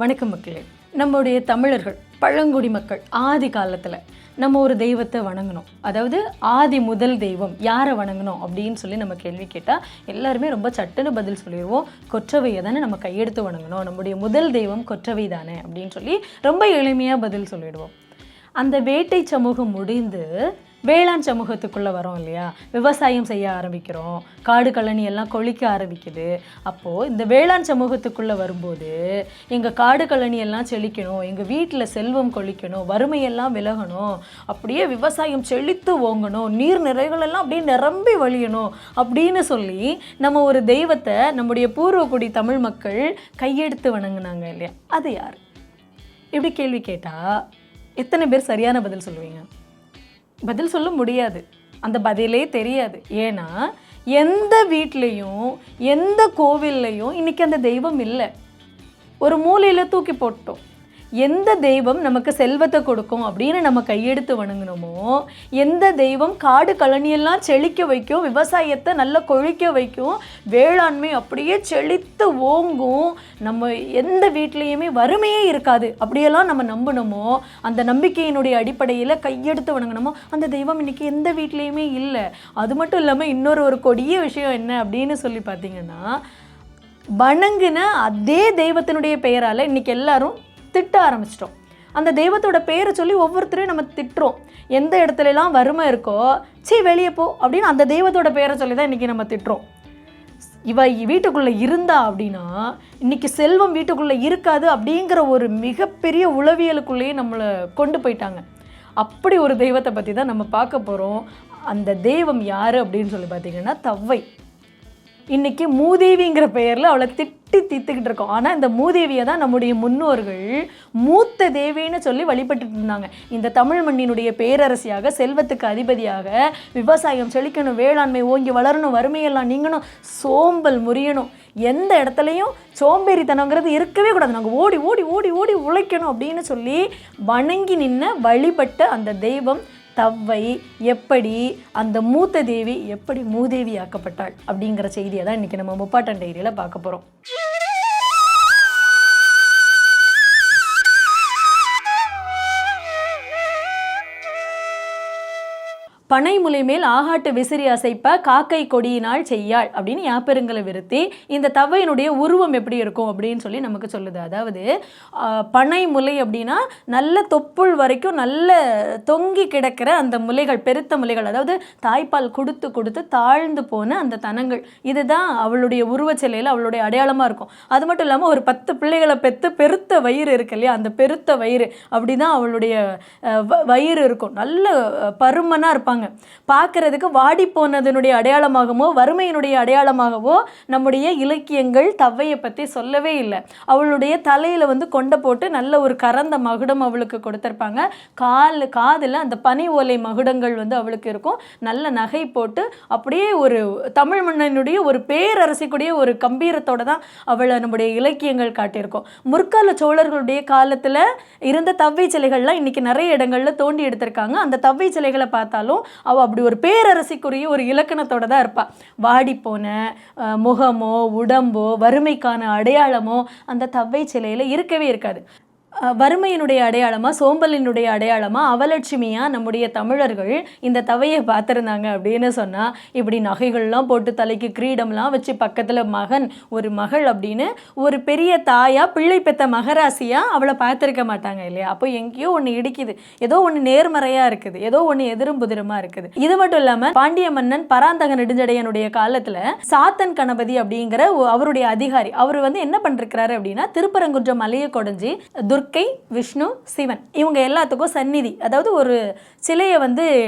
வணக்கம் மக்களே. நம்முடைய தமிழர்கள் பழங்குடி மக்கள் ஆதி காலத்தில் நம்ம ஒரு தெய்வத்தை வணங்கணும். அதாவது ஆதி முதல் தெய்வம் யாரை வணங்கணும் அப்படின்னு சொல்லி நம்ம கேள்வி கேட்டால் எல்லாருமே ரொம்ப சட்டுன்னு பதில் சொல்லிடுவோம். கொற்றவையை தானே நம்ம கையெடுத்து வணங்கணும், நம்முடைய முதல் தெய்வம் கொற்றவை தானே அப்படின்னு சொல்லி ரொம்ப எளிமையாக பதில் சொல்லிடுவோம். அந்த வேட்டை சமூகம் முடிந்து வேளாண் சமூகத்துக்குள்ளே வரோம் இல்லையா, விவசாயம் செய்ய ஆரம்பிக்கிறோம், காடு கழனி எல்லாம் கொழிக்க ஆரம்பிக்குது. அப்போது இந்த வேளாண் சமூகத்துக்குள்ளே வரும்போது எங்கள் காடு கழனி எல்லாம் செழிக்கணும், எங்கள் வீட்டில் செல்வம் கொழிக்கணும், வறுமையெல்லாம் விலகணும், அப்படியே விவசாயம் செழித்து ஓங்கணும், நீர் நிறைகளெல்லாம் அப்படியே நிரம்பி வழியணும் அப்படின்னு சொல்லி நம்ம ஒரு தெய்வத்தை நம்முடைய பூர்வக்குடி தமிழ் மக்கள் கையெடுத்து வணங்குனாங்க இல்லையா. அது யார்? இப்படி கேள்வி கேட்டால் எத்தனை பேர் சரியான பதில் சொல்லுவீங்க? பதில் சொல்ல முடியாது, அந்த பதிலே தெரியாது. ஏன்னா எந்த வீட்லேயும் எந்த கோவில்லையும் இன்றைக்கி அந்த தெய்வம் இல்லை, ஒரு மூலையில் தூக்கி போட்டோம். எந்த தெய்வம் நமக்கு செல்வத்தை கொடுக்கும் அப்படின்னு நம்ம கையெடுத்து வணங்கினோமோ, எந்த தெய்வம் காடு கழனியெல்லாம் செழிக்க வைக்கும், விவசாயத்தை நல்லா கொழிக்க வைக்கும், வேளாண்மை அப்படியே செழித்து ஓங்கும், நம்ம எந்த வீட்லேயுமே வறுமையே இருக்காது அப்படியெல்லாம் நம்ம நம்பினோமோ, அந்த நம்பிக்கையினுடைய அடிப்படையில் கையெடுத்து வணங்கினோமோ, அந்த தெய்வம் இன்றைக்கி எந்த வீட்லேயுமே இல்லை. அது மட்டும் இல்லாமல் இன்னொரு கொடிய விஷயம் என்ன அப்படின்னு சொல்லி பார்த்தீங்கன்னா, வணங்கின அதே தெய்வத்தினுடைய பெயரால் இன்றைக்கி எல்லாரும் திட்ட ஆரம்பிச்சிட்டோம். அந்த தெய்வத்தோட பேரை சொல்லி ஒவ்வொருத்தரையும் நம்ம திட்டுறோம். எந்த இடத்துலலாம் வறுமை இருக்கோ, சீ வெளியே போ அப்படின்னு அந்த தெய்வத்தோட பேரை சொல்லி தான் இன்றைக்கி நம்ம திட்டுறோம். இவ வீட்டுக்குள்ளே இருந்தா அப்படின்னா இன்றைக்கி செல்வம் வீட்டுக்குள்ளே இருக்காது அப்படிங்கிற ஒரு மிகப்பெரிய உளவியலுக்குள்ளேயே நம்மளை கொண்டு போயிட்டாங்க. அப்படி ஒரு தெய்வத்தை பற்றி தான் நம்ம பார்க்க போகிறோம். அந்த தெய்வம் யார் அப்படின்னு சொல்லி பார்த்தீங்கன்னா தவ்வை. இன்றைக்கி மூதேவிங்கிற பெயரில் அவளை திட்டி தீர்த்துக்கிட்டு இருக்கோம். ஆனால் இந்த மூதேவியை தான் நம்முடைய முன்னோர்கள் மூத்த தேவின்னு சொல்லி வழிபட்டு இருந்தாங்க. இந்த தமிழ் மண்ணினுடைய பேரரசியாக, செல்வத்துக்கு அதிபதியாக, விவசாயம் செழிக்கணும், வேளாண்மை ஓங்கி வளரணும், வறுமையெல்லாம் நீங்கணும், சோம்பல் முறியணும், எந்த இடத்துலையும் சோம்பேறித்தனங்கிறது இருக்கவே கூடாது, நாங்கள் ஓடி ஓடி ஓடி ஓடி உழைக்கணும் அப்படின்னு சொல்லி வணங்கி நின்ன வழிபட்ட அந்த தெய்வம் தவ்வை. எப்படி அந்த மூத்த தேவி எப்படி மூதேவி ஆக்கப்பட்டாள் அப்படிங்கிற செய்தியை தான் இன்றைக்கி நம்ம முப்பாட்டன் டைரியில் பார்க்க போகிறோம். பனை முலை மேல் ஆகாட்டு விசிறி அசைப்ப காக்கை கொடியினால் செய்யாள் அப்படின்னு யாப்பெருங்களை விருத்தி இந்த தவ்வையினுடைய உருவம் எப்படி இருக்கும் அப்படின்னு சொல்லி நமக்கு சொல்லுது. அதாவது பனை முலை அப்படின்னா நல்ல தொப்புள் வரைக்கும் நல்ல தொங்கி கிடக்கிற அந்த முலைகள், பெருத்த முலைகள், அதாவது தாய்ப்பால் கொடுத்து கொடுத்து தாழ்ந்து போன அந்த தனங்கள், இதுதான் அவளுடைய உருவச்சிலையில் அவளுடைய அடையாளமாக இருக்கும். அது மட்டும் இல்லாமல் ஒரு 10 பிள்ளைகளை பெற்று பெருத்த வயிறு இருக்கு இல்லையா, அந்த பெருத்த வயிறு அப்படி தான் அவளுடைய வயிறு இருக்கும். நல்ல பருமனாக இருப்பாங்க. பார்க்கறதுக்கு வாடி போனதனுடைய அடையாளமாகவோ வறுமையினுடைய அடையாளமாகவோ நம்முடைய இலக்கியங்கள் தவ்வையை பற்றி சொல்லவே இல்லை. அவளுடைய தலையில் கொண்டை போட்டு நல்ல ஒரு கறந்த மகுடம் அவளுக்கு கொடுத்துருப்பாங்க. காதில் அந்த பனி ஓலை மகுடங்கள் அவளுக்கு இருக்கும். நல்ல நகை போட்டு அப்படியே ஒரு தமிழ் மன்னனுடைய ஒரு பேரரசிக்குடைய ஒரு கம்பீரத்தோட தான் அவளை நம்முடைய இலக்கியங்கள் காட்டியிருக்கோம். முற்கால சோழர்களுடைய காலத்தில் இருந்த தவ்வை சிலைகள்லாம் இன்றைக்கி நிறைய இடங்களில் தோண்டி எடுத்திருக்காங்க. அந்த தவ்வை சிலைகளை பார்த்தாலும் அவள் அப்படி ஒரு பேரரசிக்குரிய ஒரு இலக்கணத்தோடு தான் இருப்பாள். வாடிப்போன முகமோ உடம்போ வறுமைக்கான அடையாளமோ அந்த தவ்வை சிலையில் இருக்கவே இருக்காது. வறுமையினுடைய அடையாளமாக, சோம்பலினுடைய அடையாளமாக, அவலட்சுமியாக நம்முடைய தமிழர்கள் இந்த தவையை பார்த்துருந்தாங்க அப்படின்னு சொன்னால், இப்படி நகைகள்லாம் போட்டு தலைக்கு கிரீடம்லாம் வச்சு பக்கத்தில் மகன் ஒரு மகள் அப்படின்னு ஒரு பெரிய தாயாக பிள்ளை பெற்ற மகராசியாக அவளை பார்த்துருக்க மாட்டாங்க இல்லையா. அப்போ எங்கேயோ ஒன்று இடிக்குது, ஏதோ ஒன்று நேர்மறையாக இருக்குது, ஏதோ ஒன்று எதிரும் புதிரமாக இருக்குது. இது மட்டும் இல்லாமல் பாண்டிய மன்னன் பராந்தக நெடுஞ்சடையனுடைய காலத்தில் சாத்தன் கணபதி அப்படிங்கிற அவருடைய அதிகாரி அவர் என்ன பண்ணிருக்கிறாரு அப்படின்னா, திருப்பரங்குன்றம் மலையை கொடைஞ்சி துர்க்கை, விஷ்ணு, சிவன் இவங்க எல்லாத்துக்கும் சந்நிதி, அதாவது ஒரு சிலையை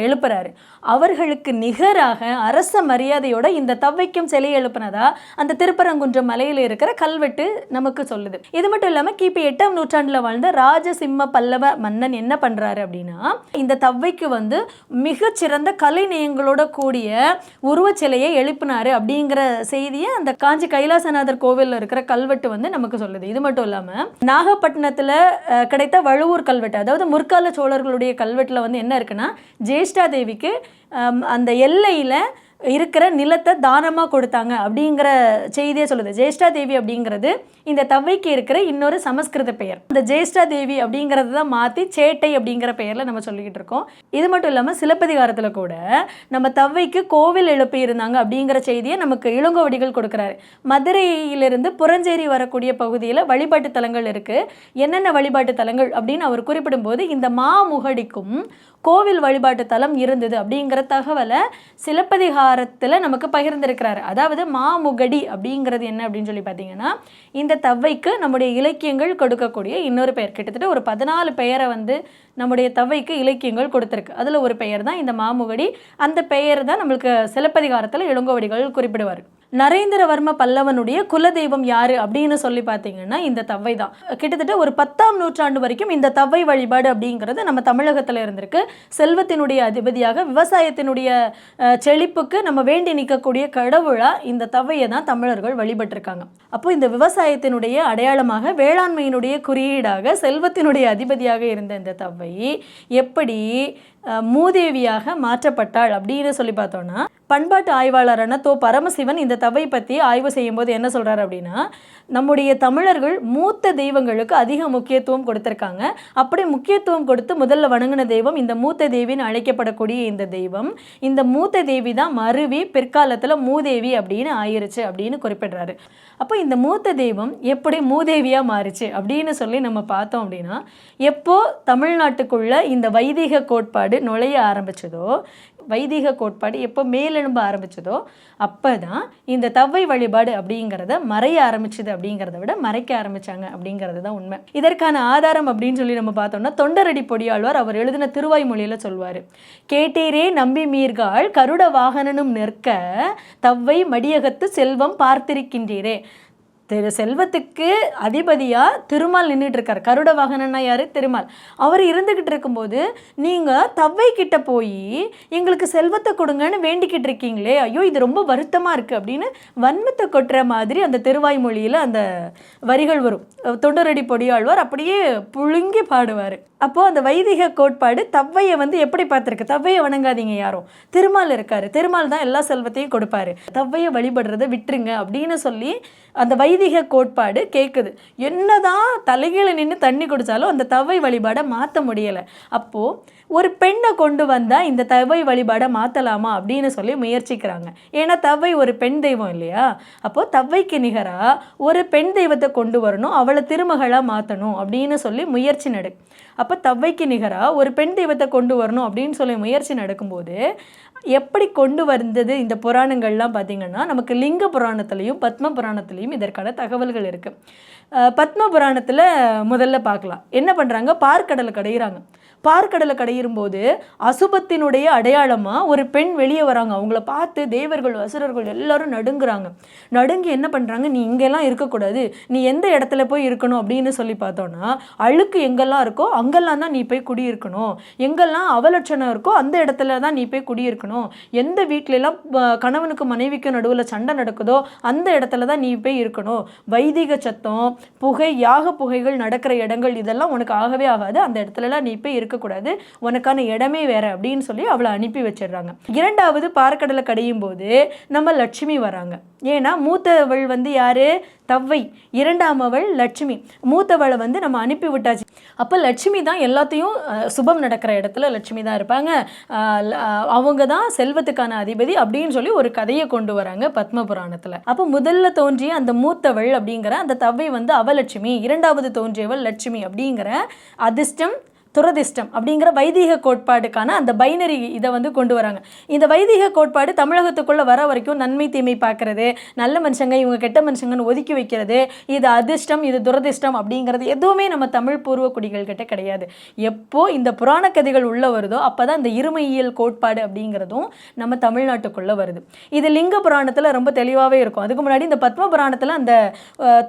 எழுப்புறாரு. அவர்களுக்கு நிகராக அரச மரியாதையோட இந்த தவ்வைக்கும் சிலை எழுப்புனதா அந்த திருப்பரங்குன்றம் மலையில் இருக்கிற கல்வெட்டு நமக்கு சொல்லுது. இது மட்டும் இல்லாமல் கிபி 8ஆம் நூற்றாண்டில் வாழ்ந்த ராஜசிம்ம பல்லவ மன்னன் என்ன பண்றாரு அப்படின்னா, இந்த தவ்வைக்கு மிகச்சிறந்த கலை நயங்களோட கூடிய உருவச்சிலையை எழுப்பினாரு அப்படிங்கிற செய்தியை அந்த காஞ்சி கைலாசநாதர் கோவிலில் இருக்கிற கல்வெட்டு நமக்கு சொல்லுது. இது மட்டும் இல்லாமல் நாகப்பட்டினத்தில் கிடைத்த வழுவூர் கல்வெட்டு, அதாவது முற்கால சோழர்களுடைய கல்வெட்டில் என்ன இருக்குன்னா, ஜேஷ்டா தேவிக்கு அந்த எல்லையில் இருக்கிற நிலத்தை தானமாக கொடுத்தாங்க அப்படிங்கிற செய்தியை சொல்லுது. ஜேஷ்டா தேவி அப்படிங்கிறது இந்த தவ்வைக்கு இருக்கிற இன்னொரு சமஸ்கிருத பெயர். இந்த ஜேஷ்டா தேவி அப்படிங்கிறத தான் மாற்றி சேட்டை அப்படிங்கிற பெயரில் நம்ம சொல்லிக்கிட்டு இருக்கோம். இது மட்டும் இல்லாமல் சிலப்பதிகாரத்தில் கூட நம்ம தவ்வைக்கு கோவில் எழுப்பி இருந்தாங்க அப்படிங்கிற செய்தியை நமக்கு இளங்கோவடிகள் கொடுக்குறாரு. மதுரையிலிருந்து புறஞ்சேரி வரக்கூடிய பகுதியில் வழிபாட்டு தலங்கள் இருக்குது. என்னென்ன வழிபாட்டு தலங்கள் அப்படின்னு அவர் குறிப்பிடும்போது இந்த மாமுகடிக்கும் கோவில் வழிபாட்டு தலம் இருந்தது அப்படிங்கிற தகவலை சிலப்பதிகாரத்தில் நமக்கு பகிர்ந்திருக்கிறாரு. அதாவது மாமுகடி அப்படிங்கிறது என்ன அப்படின்னு சொல்லி பார்த்தீங்கன்னா, இந்த தவ்வைக்கு நம்முடைய இலக்கியங்கள் கொடுக்கக்கூடிய இன்னொரு பெயர். கிட்டத்தட்ட ஒரு 14 பெயரை வந்து நம்முடைய தவ்வைக்கு இலக்கியங்கள் கொடுத்துருக்கு. அதில் ஒரு பெயர் தான் இந்த மாமுகடி. அந்த பெயர் தான் நம்மளுக்கு சிலப்பதிகாரத்தில் இளங்கோவடிகள் குறிப்பிடுவார். நரேந்திரவர்ம பல்லவனுடைய குலதெய்வம் யாரு அப்படின்னு சொல்லி பார்த்தீங்கன்னா இந்த தவ்வை தான். கிட்டத்தட்ட ஒரு 10ஆம் நூற்றாண்டு வரைக்கும் இந்த தவ்வை வழிபாடு அப்படிங்கிறது நம்ம தமிழகத்தில் இருந்திருக்கு. செல்வத்தினுடைய அதிபதியாக, விவசாயத்தினுடைய செழிப்புக்கு நம்ம வேண்டி நிற்கக்கூடிய கடவுளா இந்த தவ்வையை தான் தமிழர்கள் வழிபட்டிருக்காங்க. அப்போ இந்த விவசாயத்தினுடைய அடையாளமாக, வேளாண்மையினுடைய குறியீடாக, செல்வத்தினுடைய அதிபதியாக இருந்த இந்த தவ்வை எப்படி மூதேவியாக மாற்றப்பட்டாள் அப்படின்னு சொல்லி பார்த்தோன்னா, பண்பாட்டு ஆய்வாளரான பரமசிவன் இந்த தவ்வை பற்றி ஆய்வு செய்யும்போது என்ன சொல்கிறார் அப்படின்னா, நம்முடைய தமிழர்கள் மூத்த தெய்வங்களுக்கு அதிக முக்கியத்துவம் கொடுத்துருக்காங்க. அப்படி முக்கியத்துவம் கொடுத்து முதல்ல வணங்கின தெய்வம் இந்த மூத்த தேவின்னு அழைக்கப்படக்கூடிய இந்த தெய்வம். இந்த மூத்த தேவி தான் மருவி பிற்காலத்தில் மூதேவி அப்படின்னு ஆயிருச்சு அப்படின்னு குறிப்பிடுறாரு. அப்போ இந்த மூத்த தெய்வம் எப்படி மூதேவியாக மாறிச்சு அப்படின்னு சொல்லி நம்ம பார்த்தோம் அப்படின்னா, எப்போ தமிழ்நாட்டுக்குள்ள இந்த வைதிக கோட்பாடு நுழைய ஆரம்பிச்சதோ, வைதிக கோட்பாடு எப்போ மேலெழும்ப ஆரம்பிச்சதோ அப்போ தான் இந்த தவ்வை வழிபாடு அப்படிங்கிறத மறைய ஆரம்பிச்சது அப்படிங்கிறத விட மறைக்க ஆரம்பித்தாங்க அப்படிங்கிறது தான் உண்மை. இதற்கான ஆதாரம் அப்படின்னு சொல்லி நம்ம பார்த்தோம்னா, தொண்டரடி பொடியாழ்வார் அவர் எழுதின திருவாய்மொழியில் சொல்வார், கேட்டீரே நம்பி மீர்காள் கருட வாகனனும் நிற்க தவ்வை மடியகத்து செல்வம் பார்த்திருக்கின்றீரே. செல்வத்துக்கு அதிபதியாக திருமால் நின்றுட்டு இருக்கார். கருட வாகனன்னா யார்? திருமால். அவர் இருந்துக்கிட்டு இருக்கும்போது நீங்கள் தவ்வை கிட்ட போய் எங்களுக்கு செல்வத்தை கொடுங்கன்னு வேண்டிக்கிட்டு இருக்கீங்களே, ஐயோ இது ரொம்ப வருத்தமாக இருக்குது அப்படின்னு வன்மத்தை கொட்டுற மாதிரி அந்த திருவாய்மொழியில் அந்த வரிகள் வரும். தொண்டரடி பொடியாழ்வார் அப்படியே புழுங்கி பாடுவார். அப்போது அந்த வைதிக கோட்பாடு தவ்வையை வந்து எப்படி பார்த்துருக்கு? தவ்வையை வணங்காதீங்க யாரும், திருமால் இருக்கார், திருமால் தான் எல்லா செல்வத்தையும் கொடுப்பாரு, தவ்வையை வழிபடுறதை விட்டுருங்க அப்படின்னு சொல்லி அந்த வைதிக கோட்பாடு கேட்குது. என்னதான் தலைகீழ நின்று தண்ணி குடித்தாலும் அந்த தவ்வை வழிபாடை மாற்ற முடியலை. அப்போது ஒரு பெண்ணை கொண்டு வந்தால் இந்த தவ்வை வழிபாடை மாற்றலாமா அப்படின்னு சொல்லி முயற்சிக்கிறாங்க. ஏன்னா தவ்வை ஒரு பெண் தெய்வம் இல்லையா? அப்போது தவ்வைக்கு நிகராக ஒரு பெண் தெய்வத்தை கொண்டு வரணும், அவளை திருமகளாக மாற்றணும் அப்படின்னு சொல்லி முயற்சி நடு. அப்போ தவ்வைக்கு நிகராக ஒரு பெண் தெய்வத்தை கொண்டு வரணும் அப்படின்னு சொல்லி முயற்சி நடக்கும்போது எப்படி கொண்டு வந்தது இந்த புராணங்கள்லாம் பார்த்திங்கன்னா, நமக்கு லிங்க புராணத்துலேயும் பத்ம புராணத்துலேயும் இதற்கான தகவல்கள் இருக்குது. பத்ம புராணத்தில் முதல்ல பார்க்கலாம். என்ன பண்ணுறாங்க? பார்க்கடலை கடையிறாங்க. பார்க்கடலை கடையிறும்போது அசுபத்தினுடைய அடையாளமாக ஒரு பெண் வெளியே வராங்க. அவங்கள பார்த்து தேவர்கள் அசுரர்கள் எல்லாரும் நடுங்குறாங்க. நடுங்கி என்ன பண்ணுறாங்க? நீ இங்கெல்லாம் இருக்கக்கூடாது, நீ எந்த இடத்துல போய் இருக்கணும் அப்படின்னு சொல்லி பார்த்தோன்னா, அழுக்கு எங்கெல்லாம் இருக்கோ அங்கெல்லாம் தான் நீ போய் குடியிருக்கணும், எங்கெல்லாம் அவலட்சணம் இருக்கோ அந்த இடத்துல தான் நீ போய் குடியிருக்கணும், எந்த வீட்டிலலாம் கணவனுக்கு மனைவிக்கும் நடுவில் சண்டை நடக்குதோ அந்த இடத்துல தான் நீ போய் இருக்கணும், வைதிக சத்தம் புகை யாக புகைகள் நடக்கிற இடங்கள் இதெல்லாம் உனக்கு ஆகவே ஆகாது, அந்த இடத்துலலாம் நீ போய் இருக்கக்கூடாது, உனக்கான இடமே வேற அப்படின்னு சொல்லி அவளை அனுப்பி வச்சிடுறாங்க. இரண்டாவது பார்க்கடலை கடையும் போது நம்ம லட்சுமி வராங்க. ஏன்னா மூத்தவள் வந்து யாரு? தவ்வை. இரண்டாமவள் லட்சுமி. மூத்தவளை வந்து நம்ம அனுப்பி விட்டாச்சு. அப்போ லட்சுமி தான் எல்லாத்தையும், சுபம் நடக்கிற இடத்துல லட்சுமி தான் இருப்பாங்க, அவங்க தான் செல்வத்துக்கான அதிபதி அப்படின்னு சொல்லி ஒரு கதையை கொண்டு வராங்க பத்ம புராணத்தில். அப்போ முதல்ல தோன்றிய அந்த மூத்தவள் அப்படிங்கிற அந்த தவ்வை வந்து அவலட்சுமி, இரண்டாவது தோன்றியவள் லட்சுமி அப்படிங்கிற அதிர்ஷ்டம் துரதிஷ்டம் அப்படிங்கிற வைதிக கோட்பாடுக்கான அந்த பைனரி இதை வந்து கொண்டு வராங்க. இந்த வைதிக கோட்பாடு தமிழகத்துக்குள்ளே வர வரைக்கும் நன்மை தீமை பார்க்குறது, நல்ல மனுஷங்க இவங்க கெட்ட மனுஷங்கன்னு ஒதுக்கி வைக்கிறது, இது அதிர்ஷ்டம் இது துரதிஷ்டம் அப்படிங்கிறது எதுவுமே நம்ம தமிழ் பூர்வ குடிகள் கிட்ட கிடையாது. எப்போ இந்த புராண கதைகள் உள்ளே வருதோ அப்போ தான் இந்த இருமையியல் கோட்பாடு அப்படிங்கிறதும் நம்ம தமிழ்நாட்டுக்குள்ளே வருது. இது லிங்க புராணத்தில் ரொம்ப தெளிவாகவே இருக்கும். அதுக்கு முன்னாடி இந்த பத்ம புராணத்தில் அந்த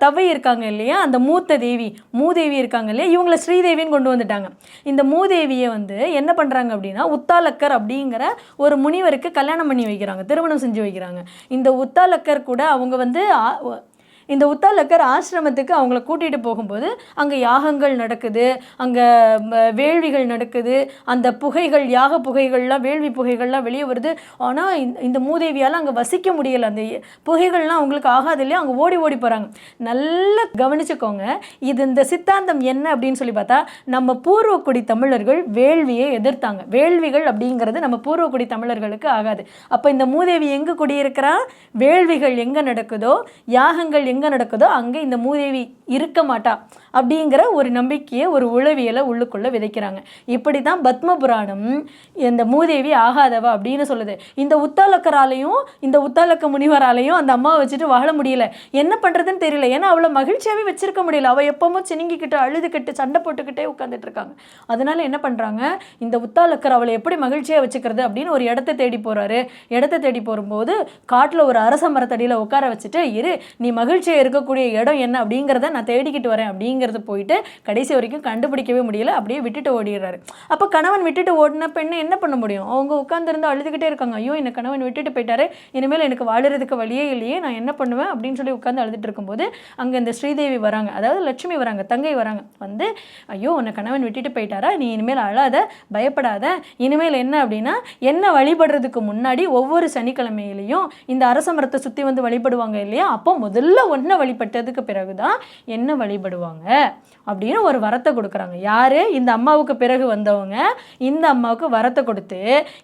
தவ்வை இருக்காங்க இல்லையா, அந்த மூத்த தேவி மூதேவி இருக்காங்க இல்லையா, இவங்களை ஸ்ரீதேவின்னு கொண்டு வந்துட்டாங்க. இந்த மூதேவியை வந்து என்ன பண்ணுறாங்க அப்படின்னா, உத்தாலக்கர் அப்படிங்கிற ஒரு முனிவருக்கு கல்யாணம் பண்ணி வைக்கிறாங்க, திருமணம் செஞ்சு வைக்கிறாங்க. இந்த உத்தாலக்கர் கூட அவங்க வந்து இந்த உத்தாலக்கர் ஆசிரமத்துக்கு அவங்கள கூட்டிகிட்டு போகும்போது அங்கே யாகங்கள் நடக்குது, அங்கே வேள்விகள் நடக்குது, அந்த புகைகள் யாக புகைகள்லாம் வேள்வி புகைகள்லாம் வெளியே வருது. ஆனால் இந்த மூதேவியால் அங்கே வசிக்க முடியலை, அந்த புகைகள்லாம் அவங்களுக்கு ஆகாது இல்லையா, அங்கே ஓடி ஓடி போகிறாங்க. நல்லா கவனிச்சுக்கோங்க, இது இந்த சித்தாந்தம் என்ன அப்படின்னு சொல்லி பார்த்தா, நம்ம பூர்வக்குடி தமிழர்கள் வேள்வியை எதிர்த்தாங்க. வேள்விகள் அப்படிங்கிறது நம்ம பூர்வக்குடி தமிழர்களுக்கு ஆகாது. அப்போ இந்த மூதேவி எங்கே குடியிருக்கிறா, வேள்விகள் எங்கே நடக்குதோ யாகங்கள் எங்கே நடக்குதோ அங்கே இந்த மூதேவி இருக்க மாட்டா அப்படிங்கிற ஒரு நம்பிக்கையை, ஒரு உளவியலை உள்ளுக்குள்ளே விதைக்கிறாங்க. இப்படி தான் பத்ம புராணம் இந்த மூதேவி ஆகாதவா அப்படின்னு சொல்லுது. இந்த உத்தாலக்கராலையும் இந்த உத்தாலக்க முனிவராலையும் அந்த அம்மாவை வச்சுட்டு வாழ முடியல. என்ன பண்ணுறதுன்னு தெரியல. ஏன்னா அவளை மகிழ்ச்சியாகவே வச்சிருக்க முடியல. அவள் எப்பவும் சினிங்கிக்கிட்டு அழுதுகிட்டு சண்டை போட்டுக்கிட்டே உட்காந்துட்டு இருக்காங்க. அதனால என்ன பண்ணுறாங்க, இந்த உத்தாலக்கர் அவளை எப்படி மகிழ்ச்சியாக வச்சுக்கிறது அப்படின்னு ஒரு இடத்த தேடி போகிறாரு. இடத்த தேடி போகும்போது காட்டில் ஒரு அரச மரத்தடியில் உட்கார வச்சுட்டு, இரு நீ மகிழ்ச்சியாக இருக்கக்கூடிய இடம் என்ன அப்படிங்கிறத நான் தேடிக்கிட்டு வரேன் அப்படிங்கிறது போயிட்டு கடைசி வரைக்கும் கண்டுபிடிக்கவே முடியல. அப்படியே விட்டுட்டு ஓடிடுறாரு. அப்போ கணவன் விட்டுட்டு ஓடின பெண்ணு என்ன பண்ண முடியும்? அவங்க உட்காந்துருந்து அழுதுகிட்டே இருக்காங்க. ஐயோ என்ன கணவன் விட்டுட்டு போயிட்டாரு, இனிமேல் எனக்கு வாழறதுக்கு வழியே இல்லையே, நான் என்ன பண்ணுவேன் அப்படின்னு சொல்லி உட்காந்து அழுதுட்டு இருக்கும்போது அங்கே இந்த ஸ்ரீதேவி வராங்க, அதாவது லட்சுமி வராங்க, தங்கை வராங்க. வந்து ஐயோ உன்னை கணவன் விட்டுட்டு போயிட்டாரா, நீ இனிமேல் அழாத, பயப்படாத, இனிமேல் என்ன அப்படின்னா என்ன வழிபடுறதுக்கு முன்னாடி ஒவ்வொரு சனிக்கிழமையிலையும் இந்த அரச மரத்தை சுற்றி வந்து வழிபடுவாங்க இல்லையா, அப்போ முதல்ல ஒன்றை வழிபட்டதுக்கு பிறகுதான் என்ன வழிபடுவாங்க அப்படின்னு ஒரு வரத்தை கொடுக்குறாங்க. யாரு? இந்த அம்மாவுக்கு பிறகு வந்தவங்க இந்த அம்மாவுக்கு வரத்தை கொடுத்து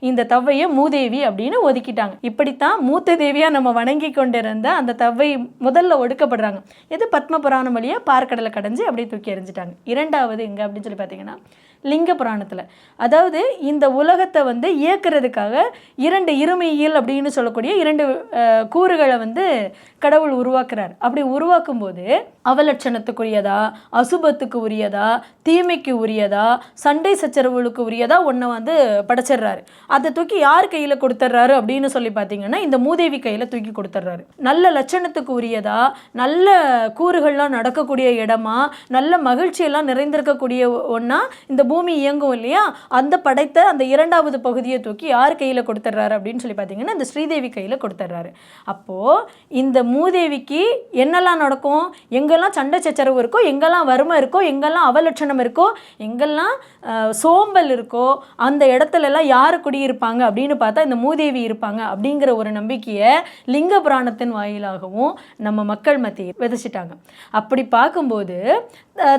இந்த தவ்வையை மூதேவி அப்படின்னு ஒதுக்கிட்டாங்க. இப்படித்தான் மூத்த தேவியா நம்ம வணங்கி கொண்டிருந்த அந்த தவ்வை முதல்ல ஒடுக்கப்படுறாங்க. இது பத்ம புராணம் வழியா பார்க்கடலை கடைஞ்சி அப்படியே தூக்கி எறிஞ்சிட்டாங்க. இரண்டாவது எங்க அப்படின்னு சொல்லி பார்த்தீங்கன்னா லிங்க புராணத்தில், அதாவது இந்த உலகத்தை வந்து இயக்கிறதுக்காக இரண்டு இருமையியல் அப்படின்னு சொல்லக்கூடிய இரண்டு கூறுகளை வந்து கடவுள் உருவாக்குறார். அப்படி உருவாக்கும் போது அவலட்சணத்துக்குரியதா, அசுபத்துக்கு உரியதா, தீமைக்கு உரியதா, சண்டை சச்சரவுகளுக்கு உரியதா ஒன்றை வந்து படைச்சிடுறாரு. அதை தூக்கி யார் கையில் கொடுத்துட்றாரு அப்படின்னு சொல்லி பார்த்தீங்கன்னா இந்த மூதேவி கையில் தூக்கி கொடுத்துட்றாரு. நல்ல லட்சணத்துக்கு உரியதா, நல்ல கூறுகள்லாம் நடக்கக்கூடிய இடமா, நல்ல மகிழ்ச்சியெல்லாம் நிறைந்திருக்கக்கூடிய ஒன்றா இந்த பூமி இயங்கும் இல்லையா, அந்த படைத்த அந்த இரண்டாவது பகுதியை தூக்கி யார் கையில் கொடுத்துட்றாரு அப்படின்னு சொல்லி பார்த்தீங்கன்னா இந்த ஸ்ரீதேவி கையில் கொடுத்துட்றாரு. அப்போது இந்த மூதேவிக்கு என்னெல்லாம் நடக்கும், எங்கெல்லாம் சண்டை சச்சரவு இருக்கோ, எங்கெல்லாம் வறுமை இருக்கோ, எங்கெல்லாம் அவலட்சணம் இருக்கோ, எங்கெல்லாம் சோம்பல் இருக்கோ அந்த இடத்துலலாம் யார் குடியிருப்பாங்க அப்படின்னு பார்த்தா இந்த மூதேவி இருப்பாங்க அப்படிங்கிற ஒரு நம்பிக்கையை லிங்க புராணத்தின் வாயிலாகவும் நம்ம மக்கள் மத்தியில் விதைச்சிட்டாங்க. அப்படி பார்க்கும்போது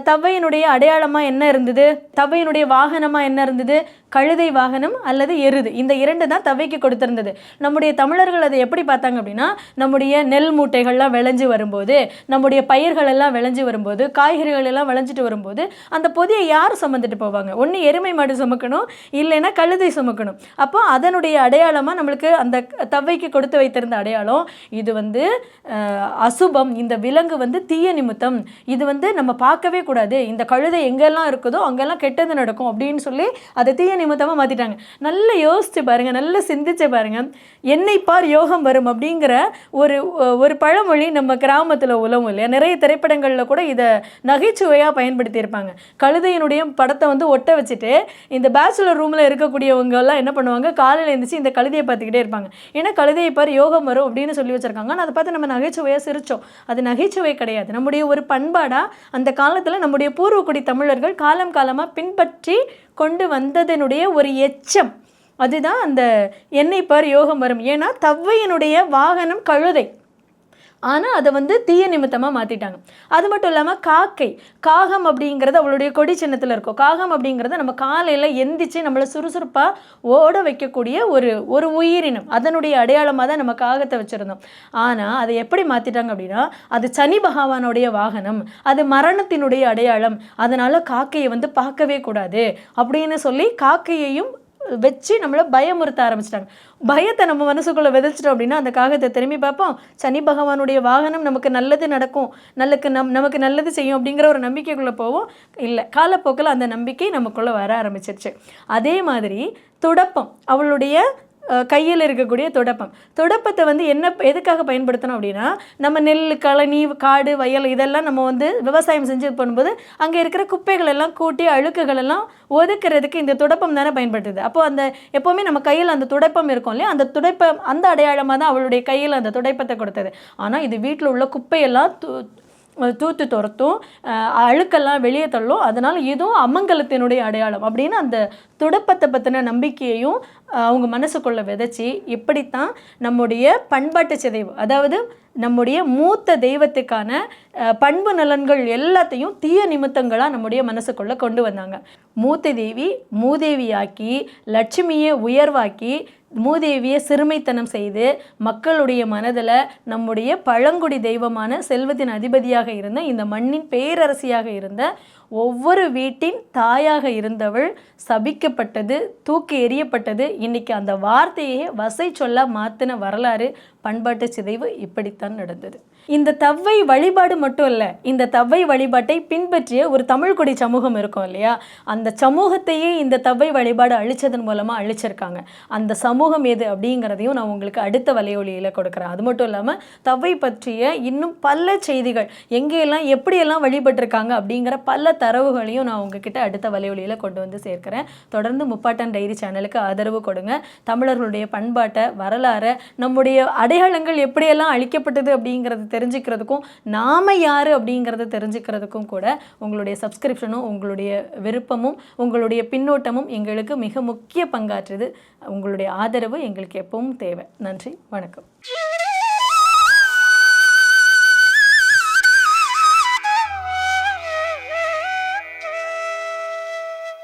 தவ்வையினுடைய அடையாளமாக என்ன இருந்தது, தவ்வையினுடைய வாகனமாக என்ன இருந்தது, கழுதை வாகனம் அல்லது எருது, இந்த இரண்டு தான் தவ்வைக்கு கொடுத்திருந்தது. நம்முடைய தமிழர்கள் அதை எப்படி பார்த்தாங்க அப்படின்னா, நம்முடைய நெல் மூட்டைகள்லாம் விளைஞ்சு வரும்போது, நம்முடைய பயிர்கள் எல்லாம் விளைஞ்சு வரும்போது, காய்கறிகள் எல்லாம் விளைஞ்சிட்டு வரும்போது அந்த பொதியை யார் சுமந்துட்டு போவாங்க? ஒன்று எருமை மாடு சுமக்கணும், இல்லைன்னா கழுதை சுமக்கணும். அப்போ அதனுடைய அடையாளமாக நம்மளுக்கு அந்த தவ்வைக்கு கொடுத்து வைத்திருந்த அடையாளம் இது வந்து அசுபம், இந்த விலங்கு வந்து தீய நிமித்தம், இது வந்து நம்ம பார்க்கவே கூடாது, இந்த கழுதை எங்கெல்லாம் இருக்குதோ அங்கெல்லாம் கெட்டது நடக்கும் அப்படின்னு சொல்லி அதை தீய நிமித்தமாக மாற்றிட்டாங்க. நல்லா யோசிச்சு பாருங்க, நல்லா சிந்திச்சு பாருங்க. என்னை பார் யோகம் வரும் அப்படிங்கிற ஒரு பழமொழி நம்ம கிராமத்தில் உலவும் இல்லையா, நிறைய திரைப்படங்களில் கூட இதை நகைச்சுவையாக பயன்படுத்தியிருப்பாங்க. கழுதையினுடைய படத்தை வந்து ஒட்ட வச்சுட்டு இந்த பேச்சுலர் ரூமில் இருக்கக்கூடியவங்க எல்லாம் என்ன பண்ணுவாங்க, காலையில் எழுந்திரிச்சு இந்த கழுதையை பார்த்துக்கிட்டே இருப்பாங்க. ஏன்னா கழுதையை பார் யோகம் வரும் அப்படின்னு சொல்லி வச்சுருக்காங்க. ஆனால் அதை பார்த்து நம்ம நகைச்சுவையாக சிரிச்சோம். அது நகைச்சுவை கிடையாது, நம்முடைய ஒரு பண்பாடாக அந்த காலத்தில் நம்முடைய பூர்வக்குடி தமிழர்கள் காலம் காலமாக பின்பற்றி கொண்டு வந்ததனுடைய ஒரு எச்சம். அதுதான் அந்த என்னை பார் யோகம் வரும். ஏன்னா தவ்வையினுடைய வாகனம் கழுதை, ஆனால் அதை வந்து தீய நிமித்தமாக மாற்றிட்டாங்க. அது மட்டும் இல்லாமல் காகம் அப்படிங்கிறது அவளுடைய கொடி சின்னத்தில் இருக்கும். காகம் அப்படிங்கிறத நம்ம காலையில் எந்திரிச்சு நம்மளை சுறுசுறுப்பாக ஓட வைக்கக்கூடிய ஒரு உயிரினம், அதனுடைய அடையாளமாக தான் நம்ம காகத்தை வச்சுருந்தோம். ஆனால் அதை எப்படி மாற்றிட்டாங்க அப்படின்னா, அது சனி பகவானுடைய வாகனம், அது மரணத்தினுடைய அடையாளம், அதனால் காக்கையை வந்து பார்க்கவே கூடாது அப்படின்னு சொல்லி காக்கையையும் வச்சு நம்மளை பயமுறுத்த ஆரம்பிச்சிட்டாங்க. பயத்தை நம்ம மனசுக்குள்ளே விதைச்சிட்டோம் அப்படின்னா அந்த காகத்தை திரும்பி பார்ப்போம், சனி பகவானுடைய வாகனம் நமக்கு நல்லது நடக்கும், நமக்கு நல்லது செய்யும் அப்படிங்கிற ஒரு நம்பிக்கைக்குள்ளே போவோம். இல்லை, காலப்போக்கில் அந்த நம்பிக்கை நமக்குள்ளே வர ஆரம்பிச்சிருச்சு. அதே மாதிரி துடப்பம், அவளுடைய கையில் இருக்கக்கூடிய துடைப்பத்தை வந்து எதுக்காக பயன்படுத்தணும் அப்படின்னா, நம்ம நெல், கழனி, காடு, வயல் இதெல்லாம் நம்ம வந்து விவசாயம் செஞ்சு பண்ணும்போது அங்கே இருக்கிற குப்பைகள் எல்லாம் கூட்டி அழுக்குகள் எல்லாம் ஒதுக்குறதுக்கு இந்த துடைப்பம் தானே பயன்படுத்துது. அப்போது அந்த எப்போவுமே நம்ம கையில் அந்த துடைப்பம் இருக்கும் இல்லையா, அந்த துடைப்பம் அந்த அடையாளமாக தான் அவளுடைய கையில் அந்த துடைப்பத்தை கொடுத்தது. ஆனால் இது வீட்டில் உள்ள குப்பையெல்லாம் தூத்து துரத்தும், அழுக்கெல்லாம் வெளியே தள்ளும். அதனால் இதுவும் அமங்கலத்தினுடைய அடையாளம் அப்படின்னு அந்த துடைப்பத்தை பற்றின நம்பிக்கையையும் அவங்க மனசுக்குள்ளே விதைச்சி, இப்படித்தான் நம்முடைய பண்பாட்டு சிதைவு, அதாவது நம்முடைய மூத்த தெய்வத்துக்கான பண்பு நலன்கள் எல்லாத்தையும் தீய நிமித்தங்களாக நம்முடைய மனசுக்குள்ளே கொண்டு வந்தாங்க. மூத்த தேவி மூதேவியாக்கி, லட்சுமியை உயர்வாக்கி, மூதேவியை சிறுமைத்தனம் செய்து மக்களுடைய மனதில் நம்முடைய பழங்குடி தெய்வமான செல்வத்தின் அதிபதியாக இருந்த, இந்த மண்ணின் பேரரசியாக இருந்த, ஒவ்வொரு வீட்டின் தாயாக இருந்தவள் சபிக்கப்பட்டது, தூக்கி எறியப்பட்டது. இன்னைக்கு அந்த வார்த்தையே வசை சொல்ல மாற்றின வரலாறு பண்பாட்டு சிதைவு இப்படித்தான் நடந்தது. இந்த தவ்வை வழிபாடு மட்டும் இல்லை, இந்த தவ்வை வழிபாட்டை பின்பற்றிய ஒரு தமிழ்குடி சமூகம் இருக்கும் இல்லையா, அந்த சமூகத்தையே இந்த தவ்வை வழிபாடு அழிச்சதன் மூலமாக அழிச்சிருக்காங்க. அந்த சமூகம் எது அப்படிங்கிறதையும் நான் உங்களுக்கு அடுத்த வலையொலியில் கொடுக்குறேன். அது மட்டும் இல்லாமல் தவ்வை பற்றிய இன்னும் பல செய்திகள், எங்கேயெல்லாம் எப்படியெல்லாம் வழிபட்டிருக்காங்க அப்படிங்கிற பல தரவுகளையும் நான் உங்ககிட்ட அடுத்த வலையொலியில் கொண்டு வந்து சேர்க்கிறேன். தொடர்ந்து முப்பாட்டன் டைரி சேனலுக்கு ஆதரவு கொடுங்க. தமிழர்களுடைய பண்பாட்டை, வரலாறை, நம்முடைய அடையாளங்கள் எப்படியெல்லாம் அழிக்கப்பட்டது அப்படிங்கிறது தெரிஞ்சுக்கிறதுக்கும், நாம யார் அப்படிங்கிறத தெரிஞ்சுக்கிறதுக்கும் கூட உங்களுடைய சப்ஸ்கிரிப்ஷனும் உங்களுடைய விருப்பமும் உங்களுடைய பின்னோட்டமும் எங்களுக்கு மிக முக்கிய பங்காற்றுது. உங்களுடைய ஆதரவு எங்களுக்கு எப்பவும் தேவை. நன்றி, வணக்கம்.